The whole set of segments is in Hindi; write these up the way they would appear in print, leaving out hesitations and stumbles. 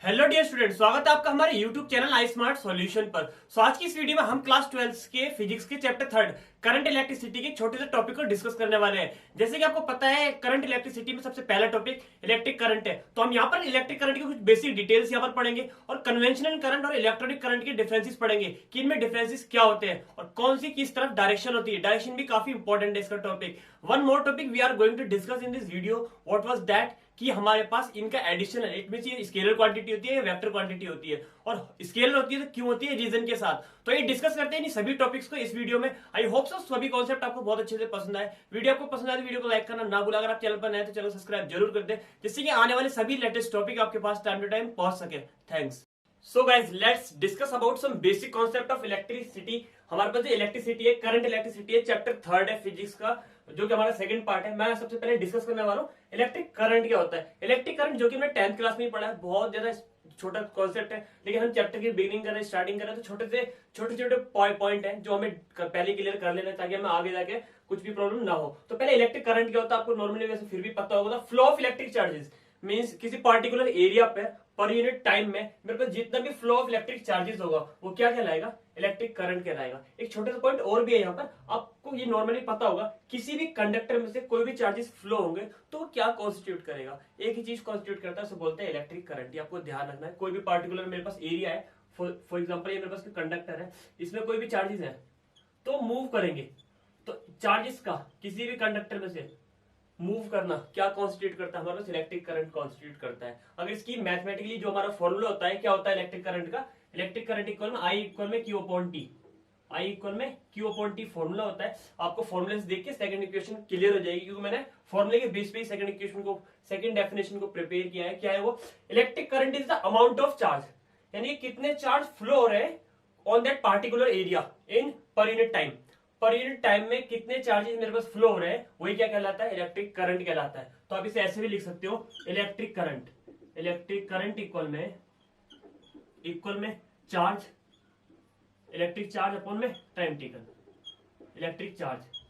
हेलो डियर स्टूडेंट, स्वागत है आपका हमारे यूट्यूब चैनल आई स्मार्ट सॉल्यूशन पर। आज की इस वीडियो में हम क्लास 12 के फिजिक्स के चैप्टर 3 करंट इलेक्ट्रिसिटी के छोटे से टॉपिक को डिस्कस करने वाले हैं। जैसे कि आपको पता है, करंट इलेक्ट्रिसिटी में सबसे पहला टॉपिक इलेक्ट्रिक करंट है। तो हम यहाँ पर इलेक्ट्रिक करंट की कुछ बेसिक डिटेल्स यहाँ पर पढ़ेंगे और कन्वेंशनल करंट और इलेक्ट्रॉनिक करंट के डिफरेंसेस पढ़ेंगे कि इनमें डिफरेंसेस क्या होते हैं और कौन सी किस तरफ डायरेक्शन होती है। डायरेक्शन भी काफी इंपॉर्टेंट है इसका topic. One more topic we are going to discuss in this video, what was that, कि हमारे पास इनका एडिशन है। इट मींस ये स्केलर क्वांटिटी होती है या वेक्टर क्वांटिटी होती है, और स्केलर होती है तो क्यों होती है, रीजन के साथ। तो ये डिस्कस करते हैं इन सभी टॉपिक्स को इस वीडियो में। आई होप सो सभी कॉन्सेप्ट आपको बहुत अच्छे से पसंद आए। वीडियो आपको पसंद आए तो वीडियो को लाइक करना ना भूला। अगर आप चैनल पर नए तो चैनल सब्सक्राइब जरूर कर दे, जिससे कि आने वाले सभी लेटेस्ट टॉपिक आपके पास टाइम टू टाइम पहुंच सके। Thanks. So guys, let's discuss about some basic concept of electricity. हमारे पास जो इलेक्ट्रिसिटी है, करंट इलेक्ट्रिसिटी है, चैप्टर 3 है फिजिक्स का, जो कि हमारा सेकंड पार्ट है। मैं सबसे पहले डिस्कस करने वाला हूँ इलेक्ट्रिक करंट क्या होता है। इलेक्ट्रिक करंट जो कि हमने 10th क्लास में ही पढ़ा है, बहुत ज्यादा छोटा कॉन्सेप्ट है, लेकिन हम चैप्टर की बिगिनिंग कर रहे हैं, स्टार्टिंग कर रहे हैं, तो छोटे छोटे पॉइंट है जो हमें पहले क्लियर कर लेना है ताकि हमें आगे जाके कुछ भी प्रॉब्लम ना हो। तो पहले इलेक्ट्रिक करंट क्या होता है आपको नॉर्मली वैसे फिर भी पता होगा। Flow of electric charges means किसी particular area per unit time में मेरे पास जितना भी फ्लो ऑफ इलेक्ट्रिक चार्जेस होगा वो क्या कहलाएगा, इलेक्ट्रिक करंट कहलाएगा। एक छोटा सा पॉइंट और भी है यहाँ पर, आपको ये नॉर्मली पता होगा, किसी भी कंडक्टर में से कोई भी चार्जेस फ्लो होंगे तो वो क्या कॉन्स्टिट्यूट करेगा, एक ही चीज कॉन्स्टिट्यूट करता है, उसे बोलते हैं इलेक्ट्रिक करंट। ये आपको ध्यान रखना है। कोई भी पार्टिकुलर मेरे पास एरिया है, फॉर एग्जाम्पल ये मेरे पास कंडक्टर है, इसमें कोई भी चार्जेस है तो मूव करेंगे, तो चार्जेस का किसी भी कंडक्टर में से मूव करना क्या कॉन्स्टिट्यूट करता है, हमारे पास इलेक्ट्रिक करंट कॉन्स्टिट्यूट करता है। अगर इसकी मैथमेटिकली जो हमारा फॉर्मूला होता है, क्या होता है इलेक्ट्रिक करंट का, इलेक्ट्रिक करंट इक्वल में आई इक्वल में Q upon T, I equal में क्यू अपॉन टी फॉर्मूला होता है। आपको फॉर्मूले से देख के सेकंड इक्वेशन क्लियर हो जाएगी, क्योंकि मैंने फॉर्मूले के बेस पे ही सेकंड इक्वेशन को, सेकंड डेफिनेशन को प्रिपेयर किया है। क्या है वो, electric current is the amount of charge, यानी कितने चार्ज फ्लो हो रहे हैं on that particular area in पर यूनिट टाइम। पर यूनिट टाइम में कितने चार्जेस मेरे पास फ्लो हो रहे हैं वही क्या कहलाता है, इलेक्ट्रिक करंट कहलाता है। तो आप इसे ऐसे भी लिख सकते हो, इलेक्ट्रिक करंट इक्वल में चार्ज, इलेक्ट्रिक चार्ज अपॉन में टाइम टेकन, इलेक्ट्रिक चार्ज।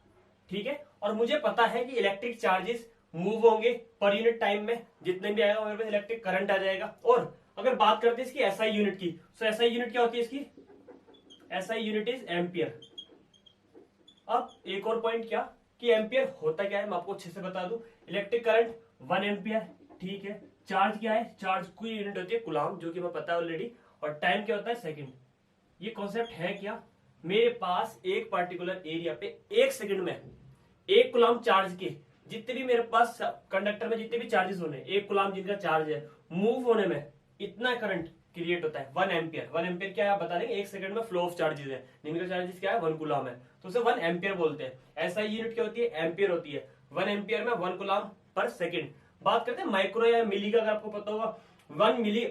ठीक है, और मुझे पता है कि इलेक्ट्रिक चार्जेस मूव होंगे पर यूनिट टाइम में, जितने भी आएगा मेरे पास इलेक्ट्रिक करंट आ जाएगा। और अगर बात करते हैं इसकी एसआई यूनिट की, तो एसआई यूनिट क्या होती है इसकी, एसआई यूनिट इज एम्पियर। अब एक और पॉइंट क्या, कि एम्पियर होता क्या है मैं आपको अच्छे से बता दूं। इलेक्ट्रिक करंट 1 एम्पियर, ठीक है। चार्ज क्या है, चार्ज की यूनिट होती है कुलाम, जो कि मैं पता है ऑलरेडी, और टाइम क्या होता है, सेकंड। ये कॉन्सेप्ट है क्या, मेरे पास एक पर्टिकुलर एरिया पे 1 सेकंड में 1 कुलाम चार्ज के जितने भी मेरे पास कंडक्टर में जितने भी चार्जेस होने, 1 कुलाम जिनका चार्ज है, मूव होने में इतना करंट क्रिएट होता है 1 एम्पियर। 1 एम्पियर क्या है आप बता देंगे, 1 सेकंड में फ्लो ऑफ चार्जेस है, जिनका चार्जेस क्या है 1 कुलाम है, तो उसे 1 एम्पियर बोलते हैं। ऐसा यूनिट क्या होती है, एम्पियर होती है। 1 एम्पियर में 1 कुलाम पर सेकंड। बात करते हैं माइक्रो या मिली का, अगर आपको पता होगा 1 मिली,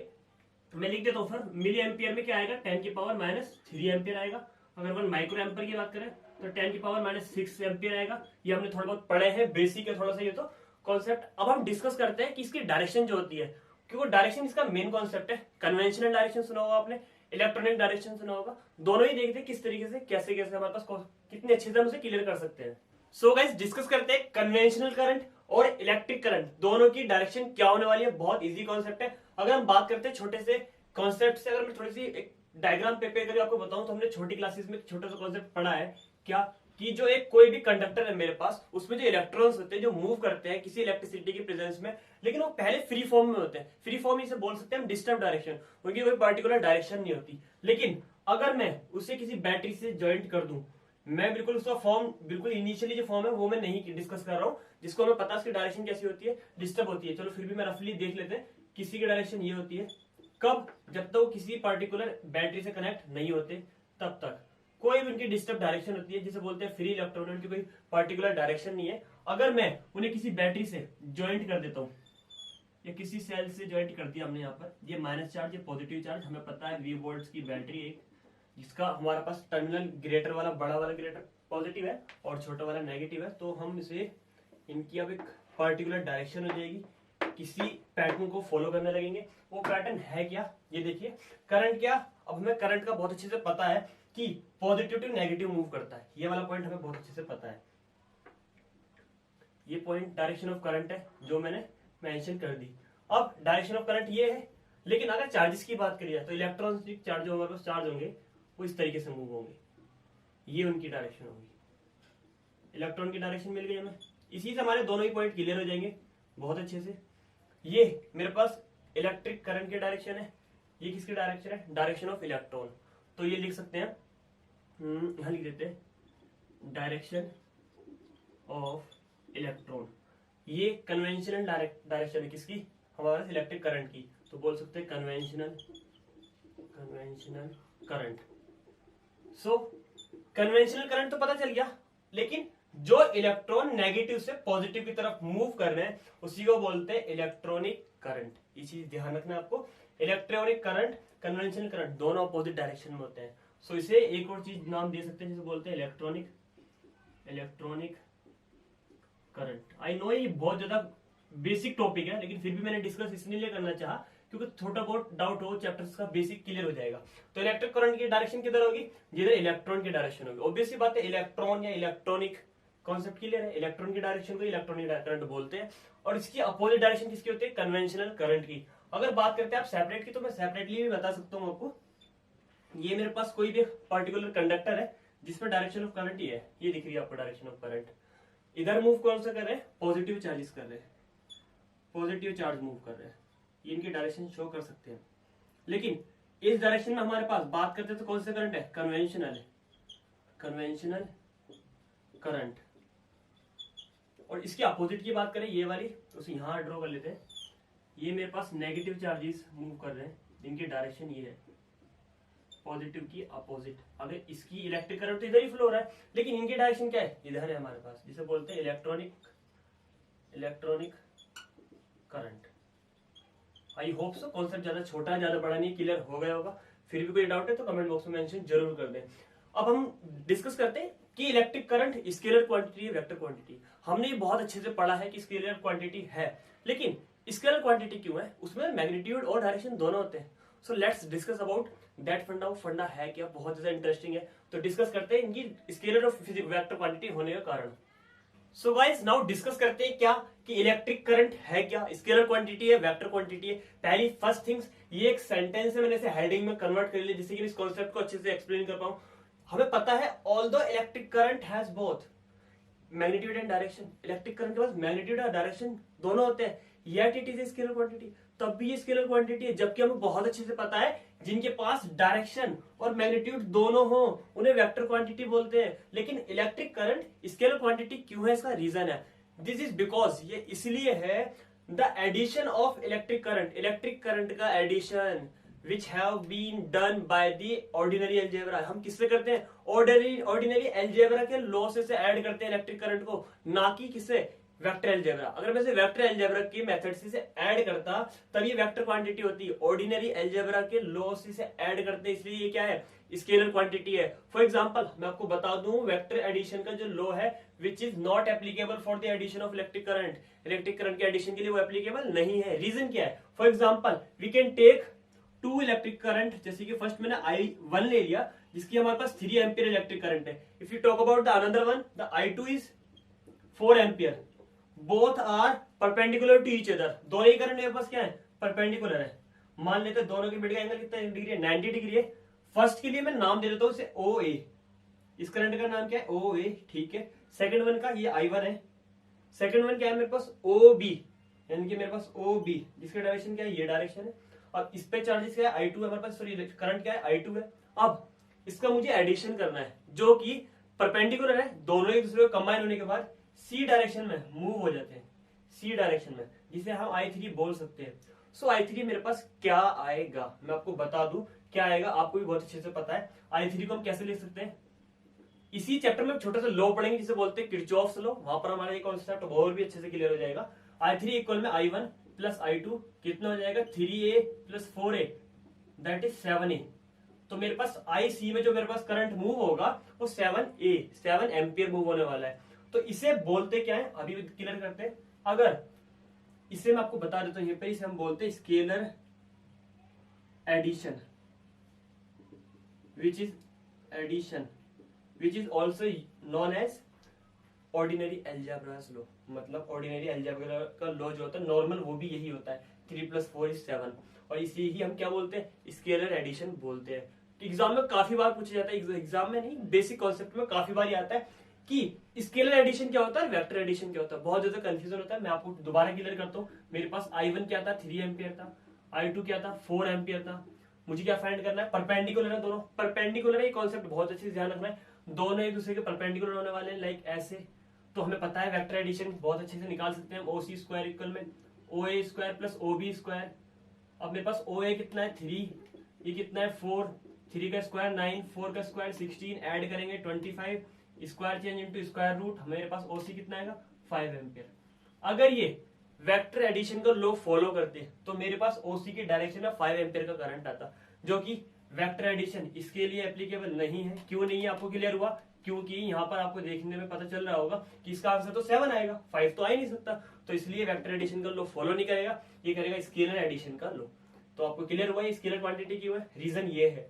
मैं लिख देता हूं फिर, मिली एम्पियर में क्या आएगा 10 की पावर -3 एम्पियर आएगा। अगर 1 माइक्रो एम्पियर की बात करें तो 10 की पावर -6 एम्पियर आएगा। ये हमने थोड़ा बहुत पढ़े हैं, बेसिक है थोड़ा सा ये तो कॉन्सेप्ट। अब हम डिस्कस करते हैं कि इसकी डायरेक्शन जो होती है, क्योंकि डायरेक्शन इसका मेन कॉन्सेप्ट है। कन्वेंशनल डायरेक्शन सुना होगा आपने, इलेक्ट्रॉनिक डायरेक्शन सुना होगा, दोनों ही देखते हैं किस तरीके से कैसे कैसे हमारे पास कितने अच्छे से हम उसे क्लियर कर सकते हैं। सो गाइस, डिस्कस करते हैं कन्वेंशनल करंट और इलेक्ट्रिक करंट दोनों की डायरेक्शन क्या होने वाली है। बहुत इजी कॉन्सेप्ट है। अगर हम बात करते हैं छोटे से कॉन्सेप्ट से, अगर मैं थोड़ी सी एक डायग्राम पेपर करके आपको बताऊं, तो हमने छोटी क्लासेस में छोटा सा कॉन्सेप्ट पढ़ा है क्या, कि जो एक कोई भी कंडक्टर है मेरे पास, उसमें जो इलेक्ट्रॉन्स होते हैं जो मूव करते हैं किसी इलेक्ट्रिसिटी की प्रेजेंस में, लेकिन वो पहले फ्री फॉर्म में होते हैं। फ्री फॉर्म इसे बोल सकते हैं हम डिस्टर्ब डायरेक्शन, उनकी कोई पर्टिकुलर डायरेक्शन नहीं होती। लेकिन अगर मैं उसे किसी बैटरी से ज्वाइंट कर दूं, मैं बिल्कुल उसका फॉर्म, बिल्कुल इनिशियली जो फॉर्म है वो मैं नहीं डिस्कस कर रहा हूँ, जिसको हमें पता है उसकी डायरेक्शन कैसी होती है, डिस्टर्ब होती है। चलो फिर भी मैं रफली देख लेते हैं। किसी की डायरेक्शन ये होती है, कब, जब तक वो किसी पर्टिकुलर बैटरी से कनेक्ट नहीं होते तब तक कोई भी उनकी डिस्टर्ब डायरेक्शन होती है, जिसे बोलते हैं फ्री इलेक्ट्रॉन, उनकी कोई पर्टिकुलर डायरेक्शन नहीं है। अगर मैं उन्हें किसी बैटरी से ज्वाइंट कर देता हूँ या किसी सेल से ज्वाइंट कर दिया हमने, यहाँ पर ये माइनस चार्ज, ये पॉजिटिव चार्ज, हमें पता है V वोल्ट्स की बैटरी एक, जिसका हमारे पास टर्मिनल ग्रेटर वाला, बड़ा वाला ग्रेटर पॉजिटिव है और छोटा वाला नेगेटिव है। तो हम इसे, इनकी अब एक पर्टिकुलर डायरेक्शन हो जाएगी, किसी पैटर्न को फॉलो करने लगेंगे। वो पैटर्न है क्या, ये देखिए करंट क्या। अब हमें करंट का बहुत अच्छे से पता है कि पॉजिटिव टू नेगेटिव मूव करता है, ये वाला पॉइंट हमें बहुत अच्छे से पता है। ये पॉइंट डायरेक्शन ऑफ करंट है जो मैंने मेंशन कर दी। अब डायरेक्शन ऑफ करंट ये है, लेकिन अगर चार्जेस की बात करिए तो इलेक्ट्रॉनिक चार्ज जो हमारे पास चार्ज होंगे वो इस तरीके से मूव होंगे, ये उनकी डायरेक्शन होगी। इलेक्ट्रॉन की डायरेक्शन मिल गई हमें, इसी से हमारे दोनों ही पॉइंट क्लियर हो जाएंगे बहुत अच्छे से। ये मेरे पास इलेक्ट्रिक करंट की डायरेक्शन है, ये किसकी डायरेक्शन है, डायरेक्शन ऑफ इलेक्ट्रॉन। तो ये लिख सकते हैं, यहां लिख देते हैं डायरेक्शन ऑफ इलेक्ट्रॉन। ये कन्वेंशनल डायरेक्शन है किसकी, हमारे इलेक्ट्रिक करंट की, तो बोल सकते हैं कन्वेंशनल करंट। सो कन्वेंशनल करंट तो पता चल गया, लेकिन जो इलेक्ट्रॉन नेगेटिव से पॉजिटिव की तरफ मूव कर रहे हैं उसी को बोलते हैं इलेक्ट्रॉनिक करंट। ये चीज ध्यान रखना आपको, इलेक्ट्रॉनिक करंट कन्वेंशनल करंट दोनों अपोजिट डायरेक्शन में होते हैं। सो इसे एक और चीज नाम दे सकते हैं जिसे बोलते हैं इलेक्ट्रॉनिक करंट। आई नो ये बहुत ज्यादा बेसिक टॉपिक है, लेकिन फिर भी मैंने डिस्कस इसलिए करना चाहा क्योंकि थोड़ा बहुत डाउट हो चैप्टर्स का बेसिक क्लियर हो जाएगा। तो इलेक्ट्रिक करंट की डायरेक्शन किधर होगी, जिधर इलेक्ट्रॉन की डायरेक्शन होगी। ऑब्वियसली बात है, इलेक्ट्रॉन या इलेक्ट्रॉनिक कॉन्सेप्ट क्लियर है, इलेक्ट्रॉन की डायरेक्शन को इलेक्ट्रॉनिक करंट बोलते हैं, और इसकी अपोजिट डायरेक्शन किसकी होती है, कन्वेंशनल करंट की। अगर बात करते हैं आप सेपरेट की, तो मैं सेपरेटली भी बता सकता हूँ आपको। ये मेरे पास कोई भी पर्टिकुलर कंडक्टर है जिसमें डायरेक्शन ऑफ करंट ही है, ये दिख रही है आपको डायरेक्शन ऑफ करंट। इधर मूव कौन सा कर रहे हैं, पॉजिटिव चार्जेस कर रहे हैं, पॉजिटिव चार्ज मूव कर रहे हैं, ये इनकी डायरेक्शन शो कर सकते हैं। लेकिन इस डायरेक्शन में हमारे पास बात करते हैं तो कौन सा करंट है, कन्वेंशनल करंट। और इसके अपोजिट की बात करें ये वाली, तो उसे यहां ड्रॉ कर लेते हैं। ये मेरे पास नेगेटिव चार्जेस मूव कर रहे हैं, इनकी डायरेक्शन ये है पॉजिटिव की अपोजिट। अगर इसकी इलेक्ट्रिक करंट तो इधर ही फ्लो हो रहा है, लेकिन इनकी डायरेक्शन क्या है, इधर है हमारे पास, जिसे बोलते हैं electronic current. I hope so concept ज्यादा छोटा ज्यादा बड़ा नहीं, क्लियर हो गया होगा। फिर भी कोई डाउट है तो कमेंट बॉक्स में मेंशन जरूर कर दें। अब हम डिस्कस करते हैं कि इलेक्ट्रिक करंट स्केलर क्वांटिटी है, वेक्टर क्वांटिटी। हमने ये बहुत अच्छे से पढ़ा है कि स्केलर क्वांटिटी है, लेकिन स्केलर क्वांटिटी क्यों है, उसमें मैग्नीट्यूड और डायरेक्शन दोनों होते हैं। So let's discuss about that फंडा है क्या, बहुत ज्यादा इंटरेस्टिंग है। तो डिस्कस करते हैं इनकी स्केलर और वेक्टर क्वांटिटी होने का कारण। सो गाइस नाउ डिस्कस करते हैं क्या कि इलेक्ट्रिक करंट है क्या, स्केलर क्वांटिटी है, वेक्टर क्वांटिटी है। पहली फर्स्ट थिंग्स, ये एक सेंटेंस है, मैंने इसे हेडिंग में कन्वर्ट कर लिया जिससे कि इस कॉन्सेप्ट को अच्छे से एक्सप्लेन कर पाऊं। हमें पता है although electric current has both magnitude and direction, electric current के पास मैग्नीट्यूड और डायरेक्शन दोनों होते हैं, yet it is a scalar quantity. तब भी ये स्केलर क्वांटिटी है, जबकि हमें बहुत अच्छे से पता है जिनके पास डायरेक्शन और मैग्नीट्यूड दोनों हो उन्हें वेक्टर क्वांटिटी बोलते हैं। लेकिन इलेक्ट्रिक करंट स्केलर क्वांटिटी क्यों है, इसका रीजन है, दिस इज बिकॉज, ये इसलिए है the addition of electric current का addition which have been done by the ordinary algebra। हम किससे करते हैं, ऑर्डिनरी एल्जेब्रा के लॉ से ऐड करते हैं इलेक्ट्रिक करंट को, ना कि किससे, वेक्टर एल्जेब्रा। अगर मैं इसे वेक्टर एल्जेब्रा की मेथड से ऐड करता तब ये वेक्टर क्वांटिटी होती है, ऑर्डिनरी एल्जेब्रा के लॉ से ऐड करते हैं, इसलिए ये क्या है, स्केलर क्वांटिटी है। फॉर एग्जांपल मैं आपको बता दूं, वेक्टर एडिशन का जो लॉ है which is not applicable for the addition of electric current के एडिशन के लिए वो एप्लीकेबल नहीं है। रीजन क्या है, for example we can take 2 electric current, जैसे कि फर्स्ट मैंने I1 ले लिया जिसकी हमारे पास 3 एम्पियर इलेक्ट्रिक करंट है। If you talk about the another one, the I2 is 4 ampere, both are perpendicular to each other. दोनों ही करंट मेरे पास क्या है, परपेंडिकुलर है। मान लेते हैं दोनों के बीच का एंगल कितना डिग्री है, 90 डिग्री है। फर्स्ट के लिए मैं नाम दे देता हूँ इसे OA, इस करंट का नाम क्या है, OA, ठीक है। सेकंड वन का ये I1 है, सेकंड वन क्या है मेरे पास, OB, यानी कि मेरे पास OB जिसका डायरेक्शन क्या है, ये डायरेक्शन है। अब इस पे चार्जेस क्या है, I2 है हमारे पास, सॉरी करंट क्या है, I2 है। अब इसका मुझे एडिशन करना है जो कि परपेंडिकुलर है, दोनों एक दूसरे को कंबाइन होने के बाद C डायरेक्शन में मूव हो जाते हैं, C डायरेक्शन में, जिसे हम I3 बोल सकते हैं। सो I3 मेरे पास क्या आएगा, मैं आपको बता दूं क्या आएगा, आपको भी बहुत अच्छे से पता है। I3 को हम कैसे लिख सकते हैं, इसी चैप्टर में छोटा सा लॉ पढ़ेंगे जिसे बोलते हैं किरचॉफ्स लॉ, वहां पर हमारा ये कॉन्सेप्ट और भी अच्छे से क्लियर हो जाएगा। I3 इक्वल में I1 प्लस I2 कितना हो जाएगा, 3A plus 4A that is 7A। तो मेरे पास IC में जो मेरे पास करंट मूव होगा वो 7 एम्पियर मूव होने वाला है। तो इसे बोलते क्या है, अभी भी क्लियर करते हैं। अगर इसे मैं आपको बता देता हूं, यहीं पे इसे हम बोलते हैं scalar addition, which is also known as ordinary algebra's law. मतलब ऑर्डिनरी एल्जेब्रा का लॉ जो होता है नॉर्मल, वो भी यही होता है। 3 + 4 = 7, और इसी ही हम क्या बोलते हैं, स्केलर एडिशन बोलते हैं। तो एग्जाम में काफी बार पूछा जाता है, एग्जाम में नहीं, बेसिक कॉन्सेप्ट में काफी बार आता है कि स्केलर एडिशन क्या होता है, वेक्टर एडिशन क्या होता है। बहुत ज्यादा कंफ्यूजन होता है, मैं आपको दोबारा क्लियर करता हूँ। मेरे पास I1 क्या था, 3 एम्पियर था, I2 क्या था, 4 एम्पियर था। मुझे क्या फाइंड करना है, परपेंडिकुलर है दोनों, परपेंडिकुलर है, ये कॉन्सेप्ट बहुत अच्छे से ध्यान रखना है, दोनों एक दूसरे के परपेंडिकुलर होने वाले हैं, लाइक ऐसे। तो हमें पता है वेक्टर एडिशन बहुत अच्छे से निकाल सकते हैं, OC² इक्वल में OA² + OB²। अब मेरे पास OA कितना है 3, ये कितना है 4, 3 का स्क्वायर 9, 4 का स्क्वायर 16, ऐड करेंगे 25, square change into square root, मेरे पास OC कितना आएगा 5 एम्पियर। अगर ये वेक्टर एडिशन का लॉ फॉलो करते तो मेरे पास OC की डायरेक्शन में 5 एम्पियर का करंट आता, जो कि वेक्टर एडिशन इसके लिए एप्लीकेबल नहीं है। क्यों नहीं है, आपको क्लियर हुआ? क्योंकि यहाँ पर आपको देखने में पता चल रहा होगा कि इसका आंसर तो 7 आएगा, 5 तो आ ही नहीं सकता, तो इसलिए वेक्टर एडिशन का लॉ फॉलो नहीं करेगा, ये करेगा स्केलर एडिशन का लॉ। तो आपको क्लियर हुआ ये स्केलर क्वांटिटी क्यों है, रीजन ये है,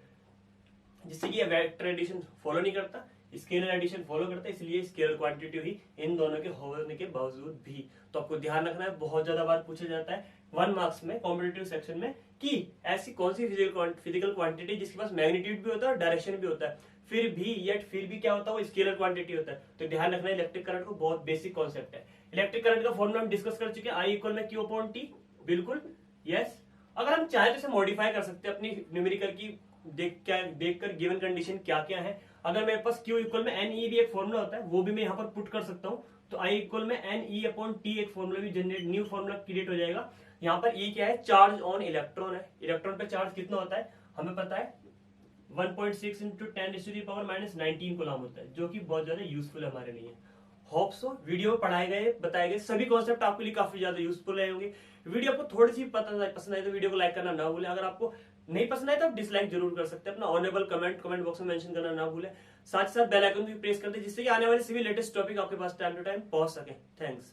जिससे कि ये वेक्टर एडिशन फॉलो नहीं करता, स्केलर एडिशन फॉलो करता है, इसलिए स्केलर क्वांटिटी हुई इन दोनों के होने के बावजूद भी। तो आपको ध्यान रखना है, बहुत ज्यादा बार पूछा जाता है 1 मार्क्स में कॉम्पिटिटिव सेक्शन में कि ऐसी कौन सी फिजिकल क्वांटिटी जिसके पास मैग्नीट्यूड भी होता है और डायरेक्शन भी होता है, फिर भी क्या होता है, वो स्केलर क्वांटिटी होता है। तो ध्यान रखना है, इलेक्ट्रिक करंट को बहुत बेसिक कॉन्सेप्ट है। इलेक्ट्रिक करंट का फॉर्मूला हम डिस्कस कर चुके हैं, I = Q/T, बिल्कुल यस। अगर हम चाहे तो इसे मॉडिफाई कर सकते हैं अपनी न्यूमेरिकल की देखकर गिवन कंडीशन क्या क्या है। अगर मेरे पास Q = NE भी एक फॉर्मूला होता है, वो भी मैं यहाँ पर पुट कर सकता हूँ। तो I = NE/T एक फॉर्मूला भी जनरेट, न्यू फॉर्मूला क्रिएट हो जाएगा। यहाँ पर E क्या है, चार्ज ऑन इलेक्ट्रॉन है। इलेक्ट्रॉन पे चार्ज कितना होता है हमें पता है, 1.6 × 10⁻⁻19 कूलम होता है, जो कि बहुत ज्यादा यूजफुल है हमारे लिए। होप सो वीडियो में बताए गए सभी कॉन्सेप्ट आपके लिए काफी ज्यादा यूजफुल रहे होंगे। वीडियो आपको थोड़ी सी पसंद आई तो वीडियो को लाइक करना ना भूलें। अगर आपको नहीं पसंद आए तो आप डिसलाइक जरूर कर सकते हैं। अपना ऑनेबल कमेंट बॉक्स में मेंशन करना ना भूलें। साथ ही साथ बेल आइकन भी प्रेस कर दें, जिससे कि आने वाले सभी लेटेस्ट टॉपिक आपके पास टाइम टू टाइम पहुंच सके। थैंक्स।